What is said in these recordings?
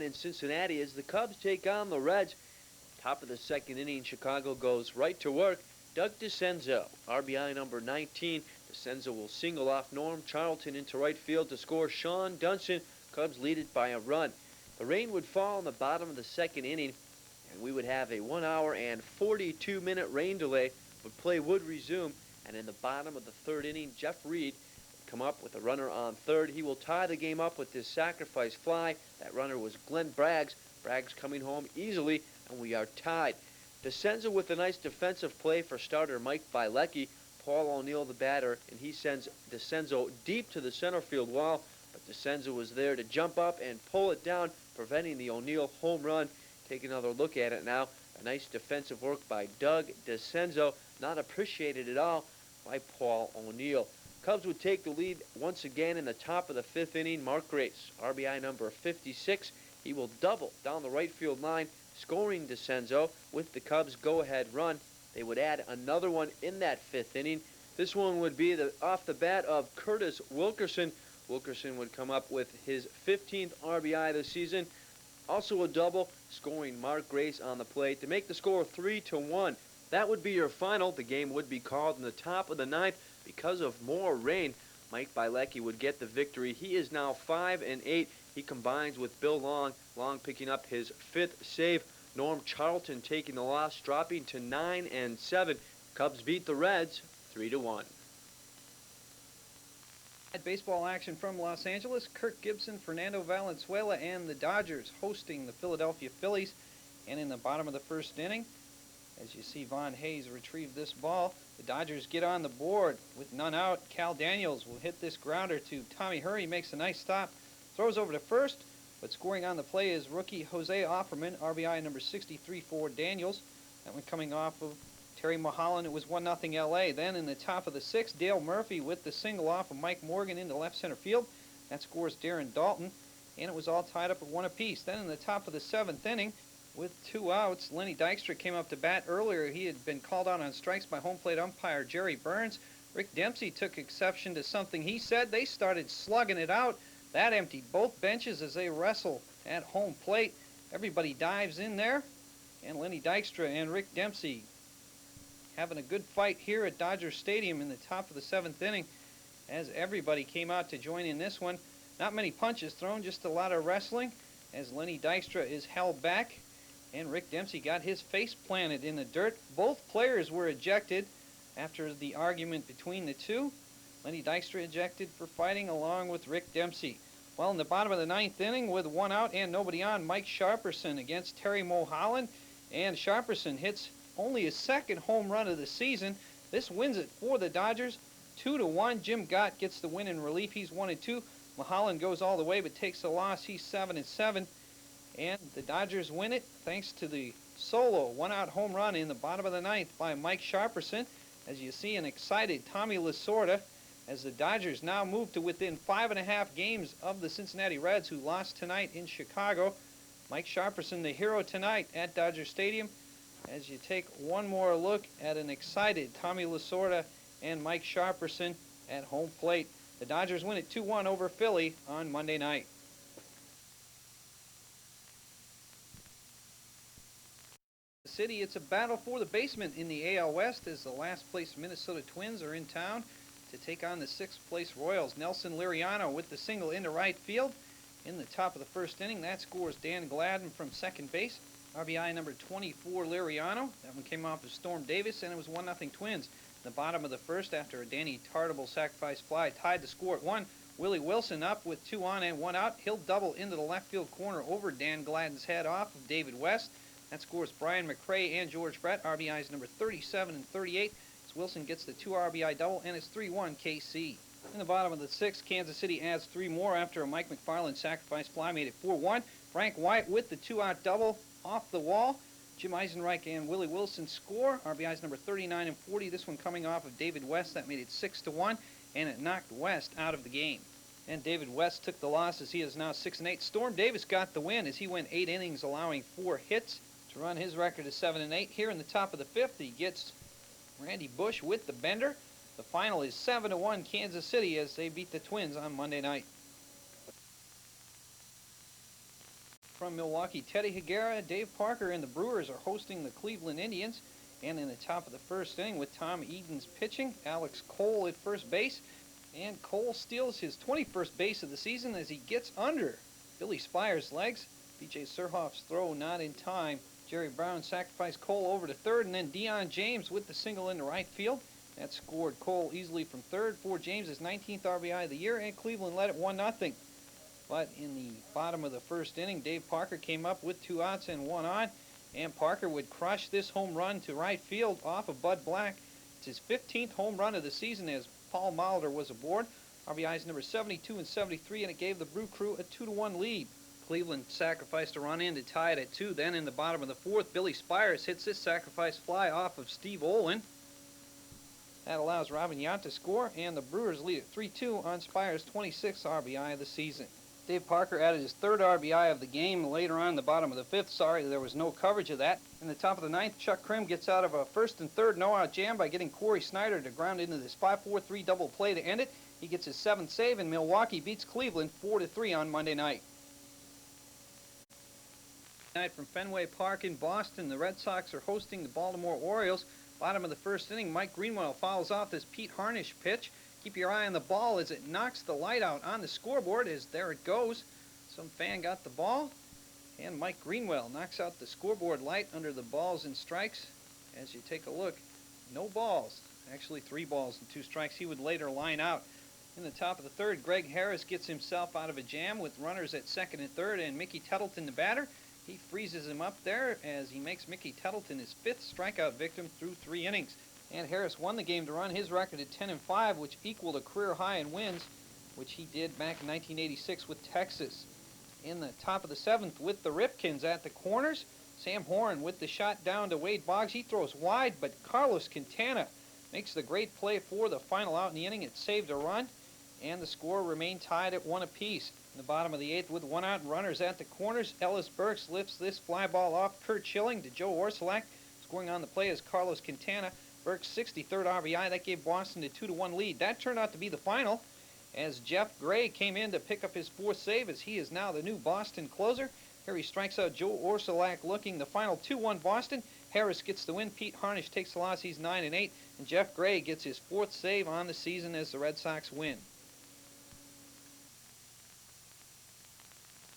in Cincinnati as the Cubs take on the Reds. Top of the second inning, Chicago goes right to work. Dykstra-Dempsey, RBI number 19. Dempsey will single off Norm Charlton into right field to score Sean Dunson. Cubs lead it by a run. The rain would fall in the bottom of the second inning, and we would have a 1 hour and 42-minute rain delay, but play would resume. And in the bottom of the third inning, Jeff Reed would come up with a runner on third. He will tie the game up with this sacrifice fly. That runner was Glenn Braggs. Braggs coming home easily, and we are tied. Dempsey with a nice defensive play for starter Mike Bilecki. Paul O'Neill the batter, and he sends Dempsey deep to the center field wall, but Dempsey was there to jump up and pull it down, preventing the O'Neill home run. Take another look at it now. A nice defensive work by Doug Dempsey, not appreciated at all by Paul O'Neill. Cubs would take the lead once again in the top of the fifth inning. Mark Grace, RBI number 56. He will double down the right field line, scoring Dempsey with the Cubs' go-ahead run. They would add another one in that fifth inning. This one would be off the bat of Curtis Wilkerson. Wilkerson would come up with his 15th RBI this season. Also a double, scoring Mark Grace on the plate to make the score 3-1. That would be your final. The game would be called in the top of the ninth because of more rain. Mike Bilecki would get the victory. He is now 5-8. He combines with Bill Long. Long picking up his 5th save. Norm Charlton taking the loss, dropping to 9-7. Cubs beat the Reds 3-1. Baseball action from Los Angeles. Kirk Gibson, Fernando Valenzuela, and the Dodgers hosting the Philadelphia Phillies. And in the bottom of the first inning, as you see Von Hayes retrieve this ball, the Dodgers get on the board with none out. Cal Daniels will hit this grounder to Tommy Hurry, makes a nice stop, throws over to first, but scoring on the play is rookie Jose Offerman, RBI number 63 for Daniels. That one coming off of Terry Mulholland. It was 1-0 LA. Then in the top of the sixth, Dale Murphy with the single off of Mike Morgan into left center field. That scores Darren Dalton, and it was all tied up at 1 apiece. Then in the top of the seventh inning, with 2 outs, Lenny Dykstra came up to bat earlier. He had been called out on strikes by home plate umpire Jerry Burns. Rick Dempsey took exception to something he said. They started slugging it out. That emptied both benches as they wrestle at home plate. Everybody dives in there, and Lenny Dykstra and Rick Dempsey having a good fight here at Dodger Stadium in the top of the seventh inning as everybody came out to join in this one. Not many punches thrown, just a lot of wrestling as Lenny Dykstra is held back, and Rick Dempsey got his face planted in the dirt. Both players were ejected after the argument between the two. Lenny Dykstra ejected for fighting along with Rick Dempsey. Well, in the bottom of the ninth inning with 1 out and nobody on, Mike Sharperson against Terry Mulholland, and Sharperson hits only his 2nd home run of the season. This wins it for the Dodgers 2-1. Jim Gott gets the win in relief. He's 1-2. Mulholland goes all the way but takes the loss. He's 7-7. And the Dodgers win it thanks to the solo 1-out home run in the bottom of the ninth by Mike Sharperson. As you see, an excited Tommy Lasorda as the Dodgers now move to within 5.5 games of the Cincinnati Reds, who lost tonight in Chicago. Mike Sharperson, the hero tonight at Dodger Stadium, as you take one more look at an excited Tommy Lasorda and Mike Sharperson at home plate. The Dodgers win it 2-1 over Philly on Monday night. The city, it's a battle for the basement in the AL West as the last place Minnesota Twins are in town to take on the 6th place Royals. Nelson Liriano with the single into right field in the top of the first inning. That scores Dan Gladden from second base. RBI number 24, Liriano. That one came off of Storm Davis, and it was 1-0 Twins. In the bottom of the first, after a Danny Tartable sacrifice fly, tied the score at 1. Willie Wilson up with 2 on and 1 out. He'll double into the left field corner over Dan Gladden's head off of David West. That scores Brian McRae and George Brett. RBIs number 37 and 38. As Wilson gets the 2 RBI double, and it's 3-1 KC. In the bottom of the 6th, Kansas City adds 3 more after a Mike McFarland sacrifice fly made it 4-1. Frank White with the 2-out double off the wall. Jim Eisenreich and Willie Wilson score. RBIs number 39 and 40. This one coming off of David West. That made it 6-1, and it knocked West out of the game. And David West took the loss as he is now 6-8. Storm Davis got the win as he went 8 innings, allowing 4 hits to run his record to 7-8. Here in the top of the 5th, he gets Randy Bush with the bender. The final is 7-1 Kansas City as they beat the Twins on Monday night. from Milwaukee. Teddy Higuera, Dave Parker, and the Brewers are hosting the Cleveland Indians. And in the top of the first inning with Tom Edens pitching, Alex Cole at first base. And Cole steals his 21st base of the season as he gets under Billy Spire's legs. B.J. Surhoff's throw not in time. Jerry Brown sacrificed Cole over to third, and then Deion James with the single into right field. That scored Cole easily from third for James' 19th RBI of the year, and Cleveland led it 1-0. But in the bottom of the first inning, Dave Parker came up with 2 outs and 1 on, and Parker would crush this home run to right field off of Bud Black. It's his 15th home run of the season as Paul Molitor was aboard. RBIs number 72 and 73, and it gave the Brew Crew a 2-1 lead. Cleveland sacrificed a run in to tie it at 2. Then in the bottom of the fourth, Billy Spires hits this sacrifice fly off of Steve Olin. That allows Robin Yount to score, and the Brewers lead at 3-2 on Spires' 26th RBI of the season. Dave Parker added his 3rd RBI of the game later on in the bottom of the 5th. Sorry, there was no coverage of that. In the top of the 9th, Chuck Krim gets out of a 1st and 3rd no-out jam by getting Corey Snyder to ground into this 5-4-3 double play to end it. He gets his 7th save, and Milwaukee beats Cleveland 4-3 on Monday night. Tonight from Fenway Park in Boston, the Red Sox are hosting the Baltimore Orioles. Bottom of the first inning, Mike Greenwell fouls off this Pete Harnisch pitch. Keep your eye on the ball as it knocks the light out on the scoreboard as there it goes. Some fan got the ball, and Mike Greenwell knocks out the scoreboard light under the balls and strikes. As you take a look, no balls. Actually 3 balls and 2 strikes. He would later line out. In the top of the 3rd, Greg Harris gets himself out of a jam with runners at 2nd and 3rd, and Mickey Tettleton, the batter. He freezes him up there as he makes Mickey Tettleton his 5th strikeout victim through 3 innings. And Harris won the game to run his record at 10-5, which equaled a career high in wins, which he did back in 1986 with Texas. In the top of the 7th with the Ripkins at the corners, Sam Horn with the shot down to Wade Boggs. He throws wide, but Carlos Quintana makes the great play for the final out in the inning. It saved a run, and the score remained tied at 1 apiece. In the bottom of the 8th with 1 out and runners at the corners, Ellis Burks lifts this fly ball off Kurt Schilling to Joe Orsulak. Scoring on the play is Carlos Quintana. Burks' 63rd RBI. That gave Boston a 2-1 lead. That turned out to be the final as Jeff Gray came in to pick up his 4th save as he is now the new Boston closer. Here he strikes out Joe Orsulak looking the final 2-1 Boston. Harris gets the win. Pete Harnisch takes the loss. He's 9-8. And Jeff Gray gets his 4th save on the season as the Red Sox win.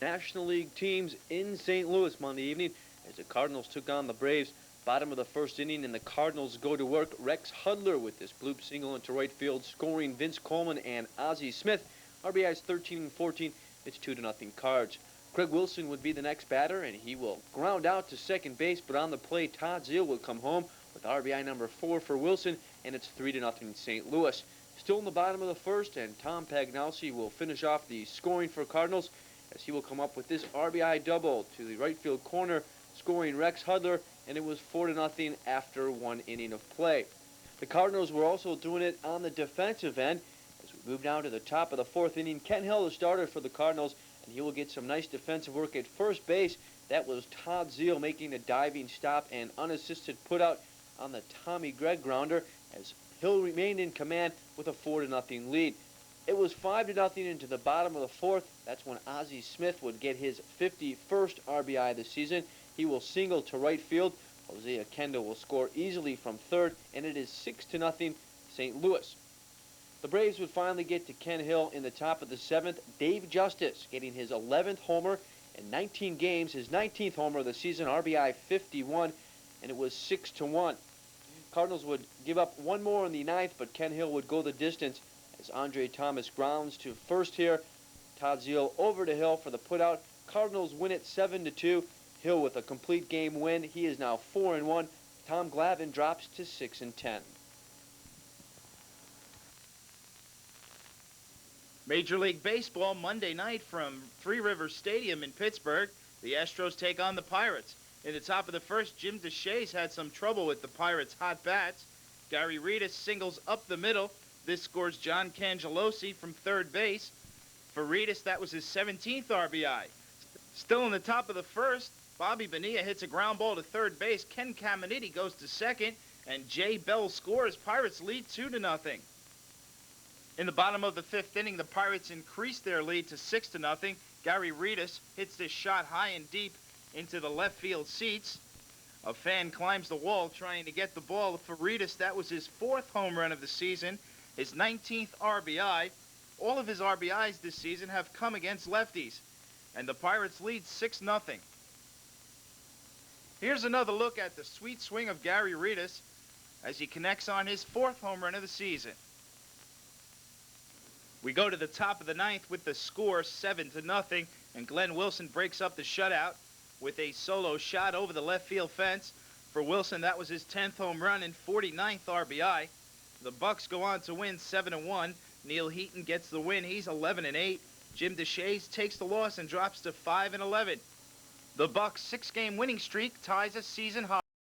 National League teams in St. Louis Monday evening as the Cardinals took on the Braves. Bottom of the first inning, and the Cardinals go to work. Rex Hudler with this bloop single into right field, scoring Vince Coleman and Ozzie Smith. RBIs 13 and 14. It's 2-0 Cards. Craig Wilson would be the next batter, and he will ground out to second base, but on the play, Todd Zeile will come home with RBI number 4 for Wilson, and it's 3-0 St. Louis. Still in the bottom of the first, and Tom Pagnowski will finish off the scoring for Cardinals as he will come up with this RBI double to the right field corner, scoring Rex Hudler, and it was 4-0 after 1 inning of play. The Cardinals were also doing it on the defensive end. As we move down to the top of the 4th inning, Ken Hill, the starter for the Cardinals, and he will get some nice defensive work at first base. That was Todd Zeile making a diving stop and unassisted putout on the Tommy Gregg grounder as Hill remained in command with a 4-0 lead. It was 5-0 into the bottom of the 4th. That's when Ozzie Smith would get his 51st RBI of the season. He will single to right field. Hosea Kendall will score easily from 3rd, and it is 6-0 St. Louis. The Braves would finally get to Ken Hill in the top of the 7th. Dave Justice getting his 11th homer in 19 games, his 19th homer of the season, RBI 51, and it was 6-1. Cardinals would give up 1 more in the 9th, but Ken Hill would go the distance as Andre Thomas grounds to first here. Todd Zeile over to Hill for the putout. Cardinals win it 7-2. Hill with a complete game win. He is now 4-1. Tom Glavine drops to 6-10. Major League Baseball Monday night from Three Rivers Stadium in Pittsburgh. The Astros take on the Pirates. In the top of the first, Jim DeShays had some trouble with the Pirates' hot bats. Gary Reedus singles up the middle. This scores John Cangelosi from 3rd base. For Reedus, that was his 17th RBI. Still in the top of the first, Bobby Bonilla hits a ground ball to 3rd base. Ken Caminiti goes to 2nd, and Jay Bell scores. Pirates lead 2-0. In the bottom of the 5th inning, the Pirates increased their lead to 6-0. Gary Redus hits this shot high and deep into the left field seats. A fan climbs the wall trying to get the ball. For Redus, that was his 4th home run of the season, his 19th RBI. All of his RBIs this season have come against lefties, and the Pirates lead 6-0. Here's another look at the sweet swing of Gary Redus as he connects on his 4th home run of the season. We go to the top of the 9th with the score 7-0, and Glenn Wilson breaks up the shutout with a solo shot over the left field fence. For Wilson, that was his 10th home run and 49th RBI. The Bucks go on to win 7-1. Neil Heaton gets the win. He's 11-8. Jim DeShays takes the loss and drops to 5-11. The Bucks' 6-game winning streak ties a season high.